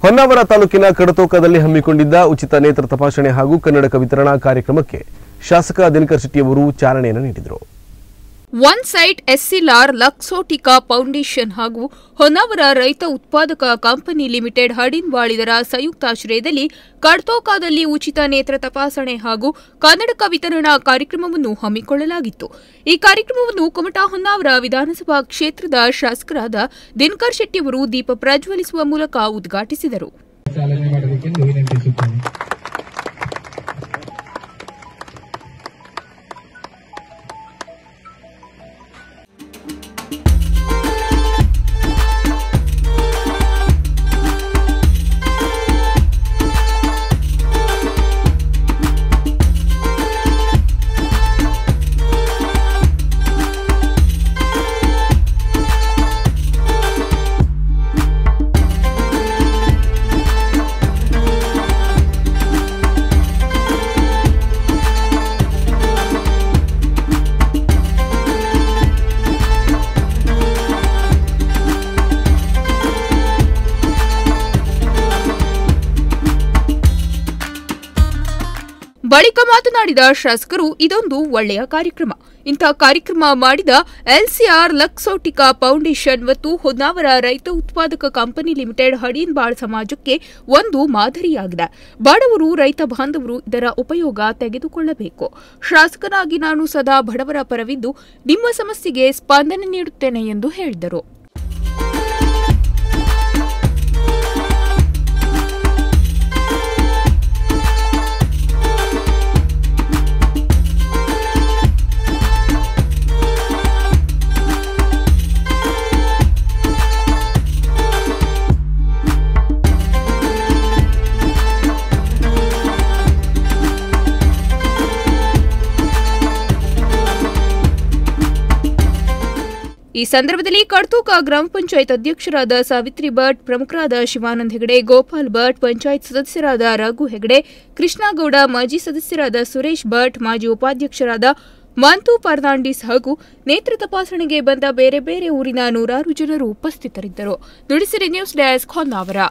ಹೊನ್ನಾವರ ತಾಲೂಕಿನ ಕಡತೋಕದಲ್ಲಿ ಹಮ್ಮಿಕೊಂಡಿದ್ದ ಉಚಿತ ನೇತ್ರ ತಪಾಸಣೆ ಹಾಗೂ ಕನ್ನಡಕ ವಿತರಣಾ ಕಾರ್ಯಕ್ರಮಕ್ಕೆ ಶಾಸಕ ದಿನಕರ್ ಶೆಟ್ಟಿಯವರು ಚಾಲನೆಯನ್ನು ನೀಡಿದರು. ಒನ್ ಸೈಟ್ ಎಸ್ಸಿಲಾರ್ ಲಕ್ಸೋಟಿಕಾ ಫೌಂಡೇಶನ್ ಹಾಗೂ ಹೊನ್ನಾವರ ರೈತ ಉತ್ಪಾದಕ ಕಂಪನಿ ಲಿಮಿಟೆಡ್ ಹಡಿನ್ವಾಳಿದರ ಸಂಯುಕ್ತಾಶ್ರಯದಲ್ಲಿ ಕಡತೋಕಾದಲ್ಲಿ ಉಚಿತ ನೇತ್ರ ತಪಾಸಣೆ ಹಾಗೂ ಕನ್ನಡಕ ವಿತರಣಾ ಕಾರ್ಯಕ್ರಮವನ್ನು ಹಮ್ಮಿಕೊಳ್ಳಲಾಗಿತ್ತು. ಈ ಕಾರ್ಯಕ್ರಮವನ್ನು ಕುಮಟಾ ಹೊನ್ನಾವರ ವಿಧಾನಸಭಾ ಕ್ಷೇತ್ರದ ಶಾಸಕರಾದ ದಿನಕರ್ ಶೆಟ್ಟಿಯವರು ದೀಪ ಪ್ರಜ್ವಲಿಸುವ ಮೂಲಕ ಉದ್ಘಾಟಿಸಿದರು. ಬಳಿಕ ಮಾತನಾಡಿದ ಶಾಸಕರು, ಇದೊಂದು ಒಳ್ಳೆಯ ಕಾರ್ಯಕ್ರಮ. ಇಂಥ ಕಾರ್ಯಕ್ರಮ ಮಾಡಿದ ಎಲ್ಸಿಆರ್ ಲಕ್ಸೋಟಿಕಾ ಫೌಂಡೇಶನ್ ಮತ್ತು ಹೊನ್ನಾವರ ರೈತ ಉತ್ಪಾದಕ ಕಂಪನಿ ಲಿಮಿಟೆಡ್ ಹಡಿನ್ವಾಳ್ ಸಮಾಜಕ್ಕೆ ಒಂದು ಮಾದರಿಯಾಗಿದೆ. ಬಡವರು, ರೈತ ಬಾಂಧವರು ಇದರ ಉಪಯೋಗ ತೆಗೆದುಕೊಳ್ಳಬೇಕು. ಶಾಸಕನಾಗಿ ನಾನು ಸದಾ ಬಡವರ ಪರವಿದ್ದು ನಿಮ್ಮ ಸಮಸ್ಯೆಗೆ ಸ್ಪಂದನೆ ನೀಡುತ್ತೇನೆ ಎಂದು ಹೇಳಿದರು. ಈ ಸಂದರ್ಭದಲ್ಲಿ ಕಡತೋಕ ಗ್ರಾಮ ಪಂಚಾಯತ್ ಅಧ್ಯಕ್ಷರಾದ ಸಾವಿತ್ರಿ ಭಟ್, ಪ್ರಮುಖರಾದ ಶಿವಾನಂದ ಹೆಗಡೆ, ಗೋಪಾಲ್ ಭಟ್, ಪಂಚಾಯತ್ ಸದಸ್ಯರಾದ ರಘು ಹೆಗಡೆ, ಕೃಷ್ಣಗೌಡ, ಮಾಜಿ ಸದಸ್ಯರಾದ ಸುರೇಶ್ ಭಟ್, ಮಾಜಿ ಉಪಾಧ್ಯಕ್ಷರಾದ ಮಂತು ಫರ್ನಾಂಡಿಸ್ ಹಾಗೂ ನೇತ್ರ ತಪಾಸಣೆಗೆ ಬಂದ ಬೇರೆ ಬೇರೆ ಊರಿನ ನೂರಾರು ಜನರು ಉಪಸ್ಥಿತರಿದ್ದರು. Nudisiri news desk Honnavar.